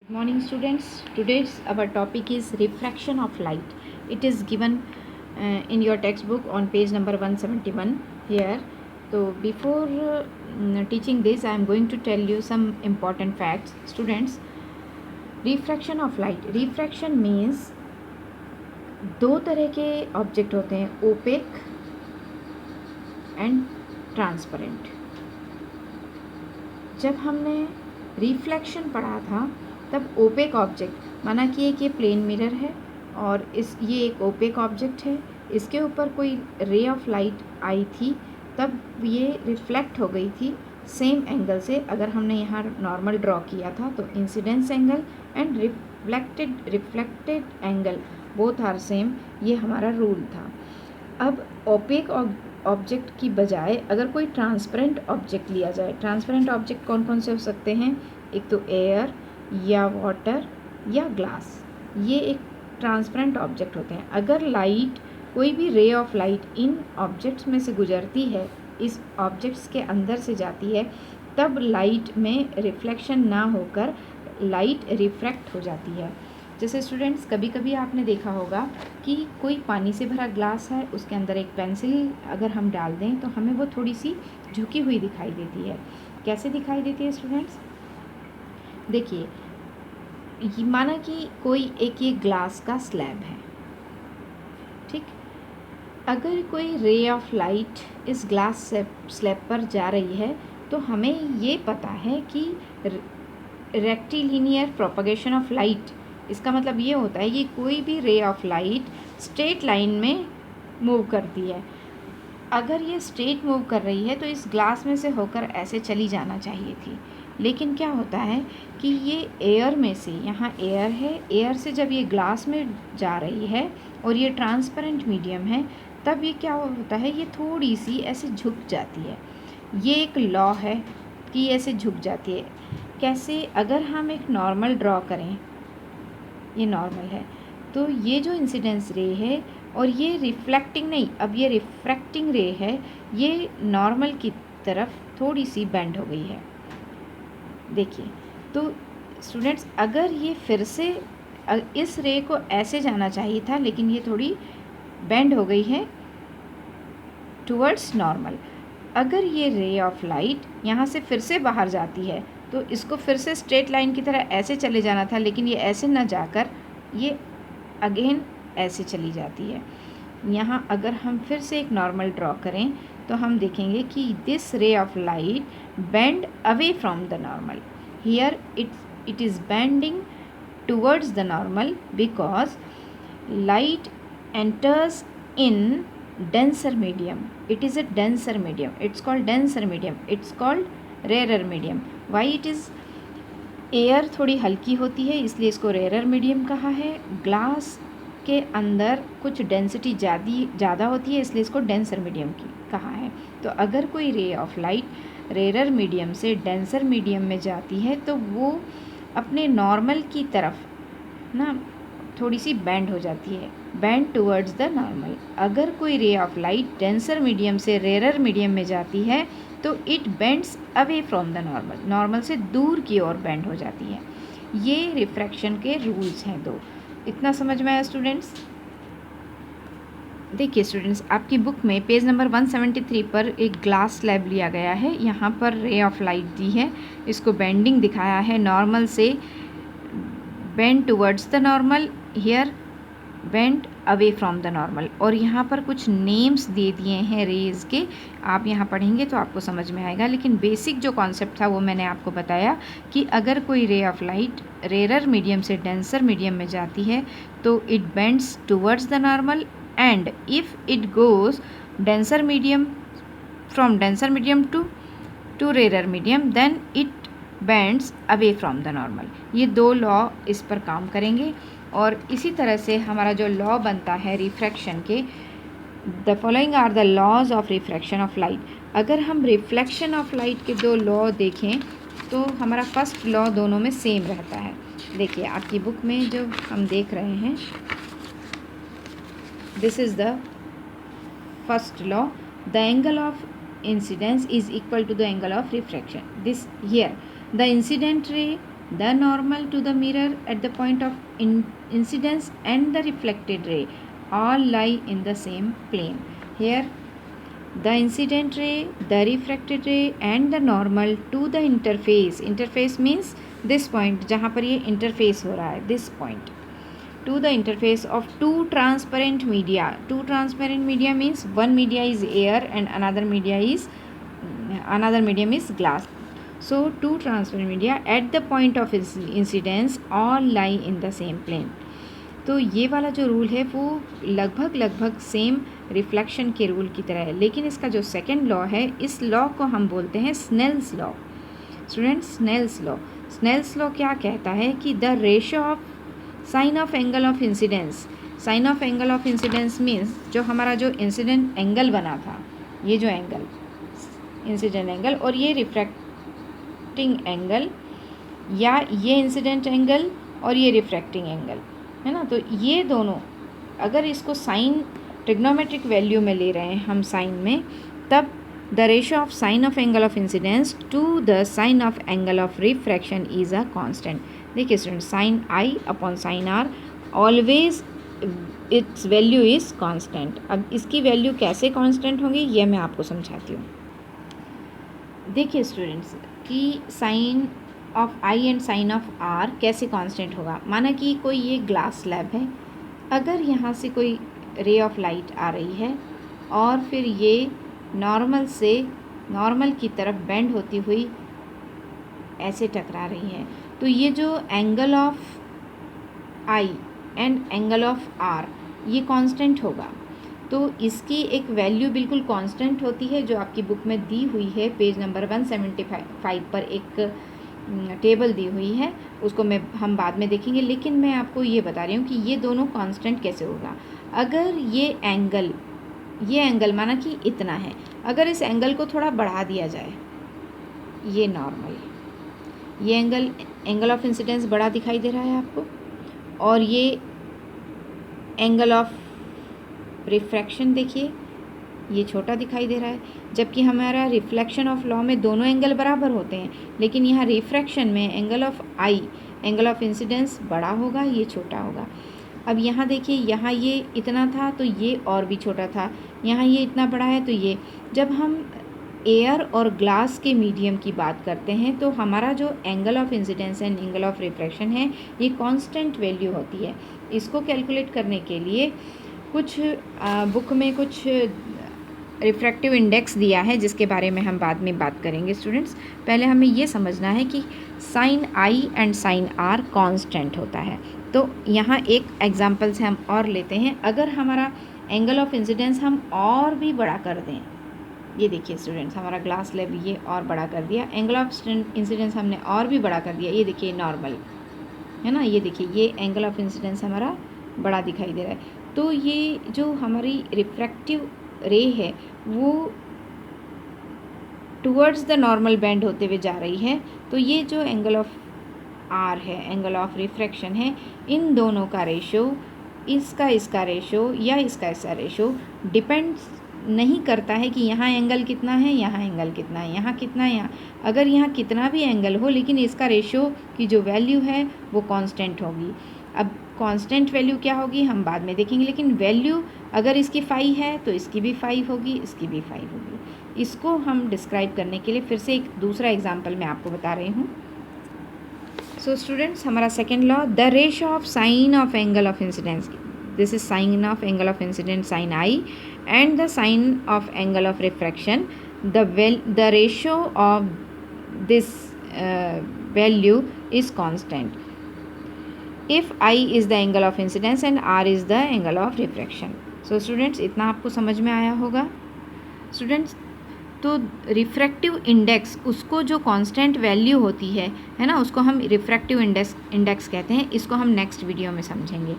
Morning students, today's our topic is refraction of light. It is given in your textbook on page number 171 here. So before teaching this, I am going to tell you some important facts. Students, refraction of light. Refraction means दो तरह के object होते हैं, opaque and transparent. जब हमने reflection पढ़ा था तब ओपेक ऑब्जेक्ट माना कि एक ये प्लेन मिरर है और ये एक ओपेक ऑब्जेक्ट है, इसके ऊपर कोई रे ऑफ लाइट आई थी तब ये रिफ्लेक्ट हो गई थी सेम एंगल से. अगर हमने यहाँ नॉर्मल ड्रॉ किया था तो incidence angle and reflected angle both are same, ये हमारा रूल था. अब ओपेक ऑब्जेक्ट की बजाय अगर कोई ट्रांसपेरेंट ऑब्जेक्ट लिया जाए, ट्रांसपेरेंट ऑब्जेक्ट कौन कौन से हो सकते हैं? एक तो एयर या वाटर या ग्लास, ये एक ट्रांसपेरेंट ऑब्जेक्ट होते हैं. अगर लाइट, कोई भी रे ऑफ लाइट इन ऑब्जेक्ट्स में से गुजरती है, इस ऑब्जेक्ट्स के अंदर से जाती है, तब लाइट में रिफ्लेक्शन ना होकर लाइट रिफ्रैक्ट हो जाती है. जैसे स्टूडेंट्स, कभी कभी आपने देखा होगा कि कोई पानी से भरा ग्लास है, उसके अंदर एक पेंसिल अगर हम डाल दें तो हमें वो थोड़ी सी झुकी हुई दिखाई देती है. कैसे दिखाई देती है स्टूडेंट्स? देखिए, माना कि कोई एक ये ग्लास का स्लैब है, ठीक. अगर कोई रे ऑफ लाइट इस ग्लास स्लैब पर जा रही है तो हमें ये पता है कि रेक्टिलिनियर प्रोपगेशन ऑफ लाइट, इसका मतलब ये होता है कि कोई भी रे ऑफ लाइट स्ट्रेट लाइन में मूव करती है. अगर ये स्ट्रेट मूव कर रही है तो इस ग्लास में से होकर ऐसे चली जाना चाहिए थी. लेकिन क्या होता है कि ये एयर में से, यहाँ एयर है, एयर से जब ये ग्लास में जा रही है और ये ट्रांसपेरेंट मीडियम है, तब ये क्या होता है, ये थोड़ी सी ऐसे झुक जाती है. ये एक लॉ है कि ऐसे झुक जाती है. कैसे? अगर हम एक नॉर्मल ड्रॉ करें, ये नॉर्मल है, तो ये जो इंसिडेंस रे है और ये रिफ्लेक्टिंग नहीं, अब ये रिफ्रैक्टिंग रे है, ये नॉर्मल की तरफ थोड़ी सी बेंड हो गई है. देखिए, तो स्टूडेंट्स, अगर ये फिर से इस रे को ऐसे जाना चाहिए था, लेकिन ये थोड़ी बेंड हो गई है टुवर्ड्स नॉर्मल. अगर ये रे ऑफ लाइट यहाँ से फिर से बाहर जाती है तो इसको फिर से स्ट्रेट लाइन की तरह ऐसे चले जाना था, लेकिन ये ऐसे ना जाकर ये अगेन ऐसे चली जाती है. यहाँ अगर हम फिर से एक नॉर्मल ड्रॉ करें तो हम देखेंगे कि दिस रे of light bend away from the normal. Here it is bending towards the normal because light enters in denser medium. It is a denser medium. It's called denser medium. It's called rarer medium. Why it is? Air थोड़ी हल्की होती है इसलिए इसको rare medium कहा है. Glass के अंदर कुछ डेंसिटी ज़्यादा होती है इसलिए इसको डेंसर मीडियम की कहा है. तो अगर कोई ray of light rare medium से डेंसर मीडियम में जाती है तो वो अपने नॉर्मल की तरफ ना थोड़ी सी बेंड हो जाती है, बेंड टुवर्ड्स द नॉर्मल. अगर कोई ray of light denser medium से रेयर मीडियम में जाती है तो it bends away from the normal, normal से दूर की ओर बेंड हो जाती है. ये रिफ्रैक्शन के रूल्स हैं दो. इतना समझ में आया स्टूडेंट्स? देखिए स्टूडेंट्स, आपकी बुक में पेज नंबर 173 पर एक ग्लास स्लैब लिया गया है. यहाँ पर रे ऑफ लाइट दी है, इसको बेंडिंग दिखाया है, नॉर्मल से bend towards the normal, here bend away from the normal. और यहाँ पर कुछ नेम्स दे दिए हैं रेज के, आप यहाँ पढ़ेंगे तो आपको समझ में आएगा. लेकिन बेसिक जो कॉन्सेप्ट था वो मैंने आपको बताया कि अगर कोई ray of light rare medium से डेंसर मीडियम में जाती है तो it bends towards the normal, and if it goes denser medium from denser medium to rare medium then it bends away from the normal. ये दो law इस पर काम करेंगे. और इसी तरह से हमारा जो लॉ बनता है रिफ्रैक्शन के, the following are the laws of refraction of light. अगर हम रिफ्लेक्शन ऑफ लाइट के दो लॉ देखें तो हमारा फर्स्ट लॉ दोनों में सेम रहता है. देखिए आपकी बुक में जो हम देख रहे हैं, this is the first law, the angle of incidence is equal to the angle of refraction. This here the incident ray the normal to the mirror at the point of incidence and the reflected ray all lie in the same plane. Here the incident ray, the refracted ray and the normal to the interface. Interface means this point जहाँ पर ये interface हो रहा है, this point. To the interface of two transparent media. Two transparent media means one media is air and another medium is glass. So two transparent media at the point of incidence all lie in the same plane. तो ये वाला जो rule है वो लगभग same reflection के rule की तरह है, लेकिन इसका जो सेकंड लॉ है, इस लॉ को हम बोलते हैं Snell's law. Students, Snell's law क्या कहता है कि the ratio of sine of angle of incidence. Sine of angle of incidence means जो हमारा जो इंसिडेंट एंगल बना था, ये जो एंगल इंसिडेंट एंगल और ये रिफ्रैक्टिंग एंगल, या ये इंसिडेंट एंगल और ये रिफ्रैक्टिंग एंगल है ना, तो ये दोनों अगर इसको साइन ट्रिग्नोमेट्रिक वैल्यू में ले रहे हैं हम साइन में, तब the ratio of sine of angle of incidence to the sine of angle of refraction is a constant. देखिए student, sine i upon sine r always its value is constant. अब इसकी वैल्यू कैसे constant होगी ये मैं आपको समझाती हूँ. देखिए स्टूडेंट्स कि sine of I and sine of R कैसे कांस्टेंट होगा. माना कि कोई ये ग्लास स्लैब है, अगर यहाँ से कोई रे ऑफ लाइट आ रही है और फिर ये नॉर्मल की तरफ बेंड होती हुई ऐसे टकरा रही है, तो ये जो angle of I and angle of R ये कांस्टेंट होगा. तो इसकी एक वैल्यू बिल्कुल कांस्टेंट होती है जो आपकी बुक में दी हुई है, पेज नंबर 175 पर एक टेबल दी हुई है, उसको हम बाद में देखेंगे. लेकिन मैं आपको ये बता रही हूँ कि ये दोनों कांस्टेंट कैसे होगा. अगर ये एंगल माना कि इतना है, अगर इस एंगल को थोड़ा बढ़ा दिया जाए, ये नॉर्मल, ये एंगल ऑफ इंसिडेंस बड़ा दिखाई दे रहा है आपको, और ये एंगल ऑफ रिफ्रैक्शन देखिए ये छोटा दिखाई दे रहा है. जबकि हमारा रिफ्लेक्शन ऑफ लॉ में दोनों एंगल बराबर होते हैं, लेकिन यहाँ रिफ्रैक्शन में angle of I, angle of incidence बड़ा होगा, ये छोटा होगा. अब यहाँ देखिए, यहाँ ये इतना था तो ये और भी छोटा था, यहाँ ये इतना बड़ा है तो ये. जब हम एयर और ग्लास के मीडियम की बात करते हैं तो हमारा जो angle of incidence and angle of refraction है ये कांस्टेंट वैल्यू होती है. इसको कैलकुलेट करने के लिए कुछ बुक में कुछ रिफ्रैक्टिव इंडेक्स दिया है जिसके बारे में हम बाद में बात करेंगे. स्टूडेंट्स, पहले हमें ये समझना है कि sine I and sine R constant होता है. तो यहाँ एक एग्जांपल से हम और लेते हैं. अगर हमारा एंगल ऑफ इंसिडेंस हम और भी बड़ा कर दें, ये देखिए स्टूडेंट्स, हमारा ग्लास स्लैब ये और बड़ा कर दिया, एंगल ऑफ इंसिडेंस हमने और भी बड़ा कर दिया, ये देखिए नॉर्मल है ना, ये देखिए ये एंगल ऑफ इंसिडेंस हमारा बड़ा दिखाई दे रहा है. तो ये जो हमारी रिफ्रैक्टिव रे है वो टुवर्ड्स द नॉर्मल बेंड होते हुए जा रही है. तो ये जो एंगल ऑफ आर है, एंगल ऑफ रिफ्रैक्शन है, इन दोनों का रेशो, इसका रेशो या इसका रेशो डिपेंड्स नहीं करता है कि यहाँ एंगल कितना है, यहाँ एंगल कितना है, यहाँ कितना है, यहाँ अगर यहाँ कितना भी एंगल हो, लेकिन इसका रेशो की जो वैल्यू है वो कांस्टेंट होगी. अब कांस्टेंट वैल्यू क्या होगी हम बाद में देखेंगे, लेकिन वैल्यू अगर इसकी 5 है तो इसकी भी 5 होगी, इसकी भी 5 होगी. इसको हम डिस्क्राइब करने के लिए फिर से एक दूसरा एग्जांपल मैं आपको बता रही हूँ. सो स्टूडेंट्स, हमारा second law, the ratio of sine of angle of incidence, this is sine of angle of incidence sine I and the sine of angle of refraction, the ratio of this value is constant if I is the angle of incidence and R is the angle of refraction. So students, इतना आपको समझ में आया होगा. Students, तो refractive index, उसको जो constant value होती है ना, उसको हम रिफ्रैक्टिव इंडेक्स कहते हैं. इसको हम नेक्स्ट वीडियो में समझेंगे.